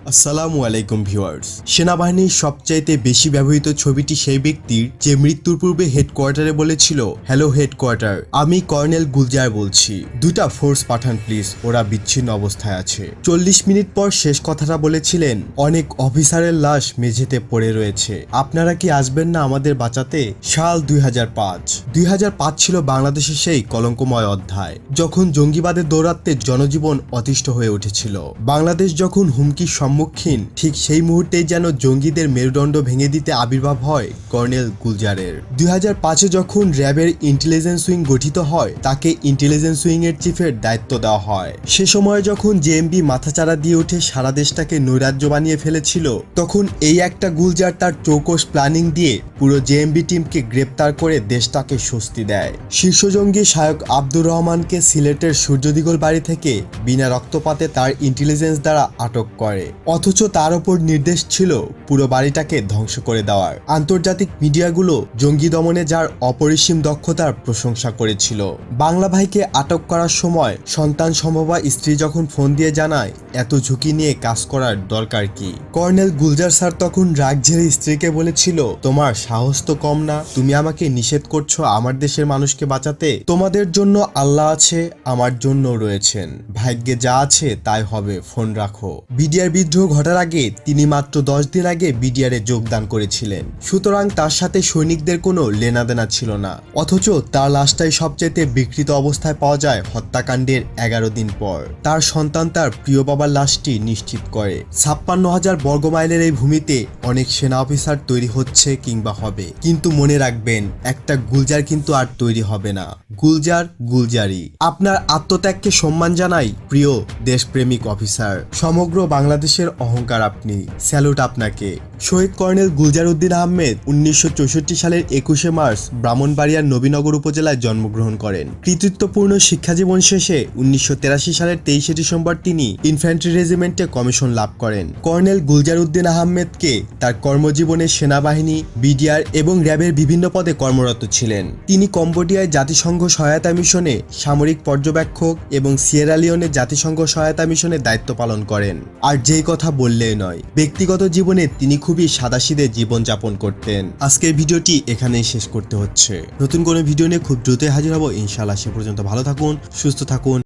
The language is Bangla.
আসসালামু আলাইকুম ভিউয়ার্স। সেনাবাহিনীর সবচাইতে বেশি ব্যবহৃত ছবিটি সেই ব্যক্তির যে মৃত্যুর পূর্বে হেডকোয়ার্টারে বলেছিল, হ্যালো হেডকোয়ার্টার, আমি কর্নেল গুলজার বলছি, দুটা ফোর্স পাঠান প্লিজ, ওরা বিচ্ছিন্ন অবস্থায় আছে। 40 মিনিট পর শেষ কথাটা বলেছিলেন, অনেক অফিসারের লাশ মেঝেতে পড়ে রয়েছে, আপনারা কি আসবেন না আমাদের বাঁচাতে? সাল 2005 ছিল বাংলাদেশের সেই কলঙ্কময় অধ্যায়, যখন জঙ্গিবাদের দৌরাত্ম্যে জনজীবন অতিষ্ঠ হয়ে উঠেছিল। বাংলাদেশ যখন হুমকির সম্মুখীন, ঠিক সেই মুহূর্তেই যেন জঙ্গিদের মেরুদণ্ড ভেঙে দিতে আবির্ভাব হয় কর্নেল গুলজারের। 2005-এ যখন র্যাবের ইন্টেলিজেন্স উইং গঠিত হয়, তাকে ইন্টেলিজেন্স উইং এর চিফের দায়িত্ব দেওয়া হয়। সে সময় যখন জেএমবি মাথাচাড়া দিয়ে উঠে সারা দেশটাকে নৈরাজ্য বানিয়ে ফেলেছিল, তখন এই একটা গুলজার তার চৌকস প্ল্যানিং দিয়ে পুরো জেএমবি টিমকে গ্রেপ্তার করে দেশটাকে স্বস্তি দেয়। শীর্ষ জঙ্গি শায়ক আব্দুর রহমানকে সিলেটের সূর্যদিগল বাড়ি থেকে বিনা রক্তপাতে তার ইন্টেলিজেন্স দ্বারা আটক করে, অথচ তার ওপর নির্দেশ ছিল পুরো বাড়িটাকে ধ্বংস করে দেওয়ার। আন্তর্জাতিক মিডিয়াগুলো জঙ্গি দমনে যার অপরিসীম দক্ষতার প্রশংসা করেছিল। বাংলা ভাইকে আটক করার সময় সন্তান সম্ভবা স্ত্রী যখন ফোন দিয়ে জানায় এত ঝুঁকি নিয়ে কাজ করার দরকার কি, কর্নেল গুলজার স্যার তখন রাগ ঝেড়ে স্ত্রীকে বলেছিল, তোমার সাহস তো কম না, তুমি আমাকে নিষেধ করছো আমার দেশের মানুষকে বাঁচাতে? তোমাদের জন্য আল্লাহ আছে, আমার জন্য রয়েছেন, ভাগ্যে যা আছে তাই হবে, ফোন রাখো। বিডিআর বিদ্রোহ ঘটার আগে তিনি মাত্র 10 দিন আগে বিডিআরে যোগদান করেছিলেন, সুতরাং তার সাথে সৈনিকদের কোনো লেনাদেনা ছিল না। অথচ তার লাশটাই সবচেয়ে বিকৃত অবস্থায় পাওয়া যায় হত্যাকাণ্ডের 11 দিন পর। তার সন্তান তার প্রিয় বাবার লাশটি নিশ্চিত করে। 56,000 বর্গমাইলের এই ভূমিতে অনেক সেনা অফিসার তৈরি হচ্ছে কিংবা হবে, কিন্তু মনে রাখবেন, একটা গুলজার কিন্তু আর তৈরি হবে না। গুলজার গুলজারি। আপনার আত্মত্যাগকে সম্মান জানাই প্রিয় দেশপ্রেমিক অফিসার, সমগ্র বাংলাদেশের অহংকার আপনি, স্যালুট আপনাকে। শহীদ কর্নেল গুলজার উদ্দিন আহমেদ 1964 সালের 21শে মার্চ ব্রাহ্মণবাড়িয়ার নবীনগর উপজেলায় জন্মগ্রহণ করেন। কৃতিত্বপূর্ণ শিক্ষাজীবন শেষে 1983 সালের 23শে ডিসেম্বর তিনি ইনফ্যান্ট্রি রেজিমেন্টে কমিশন লাভ করেন। কর্নেল গুলজার উদ্দিন আহমেদকে তার কর্মজীবনে সেনাবাহিনী, বিডিআর এবং র্যাবের বিভিন্ন পদে কর্মরত ছিলেন। তিনি কম্বোডিয়ায় জাতিসংঘ সহায়তা মিশনে সামরিক পর্যবেক্ষক এবং সিয়েরা লিওনে জাতিসংঘ সহায়তা মিশনে দায়িত্ব পালন করেন। আর যেই কথা বললেই নয়, ব্যক্তিগত জীবনে তিনি খুবই সাদাসিধে জীবনযাপন করতেন। আজকের ভিডিওটি এখানেই শেষ করতে হচ্ছে। নতুন কোনো ভিডিও নিয়ে খুব দ্রুতই হাজির হব ইনশাআল্লাহ। সে পর্যন্ত ভালো থাকুন, সুস্থ থাকুন।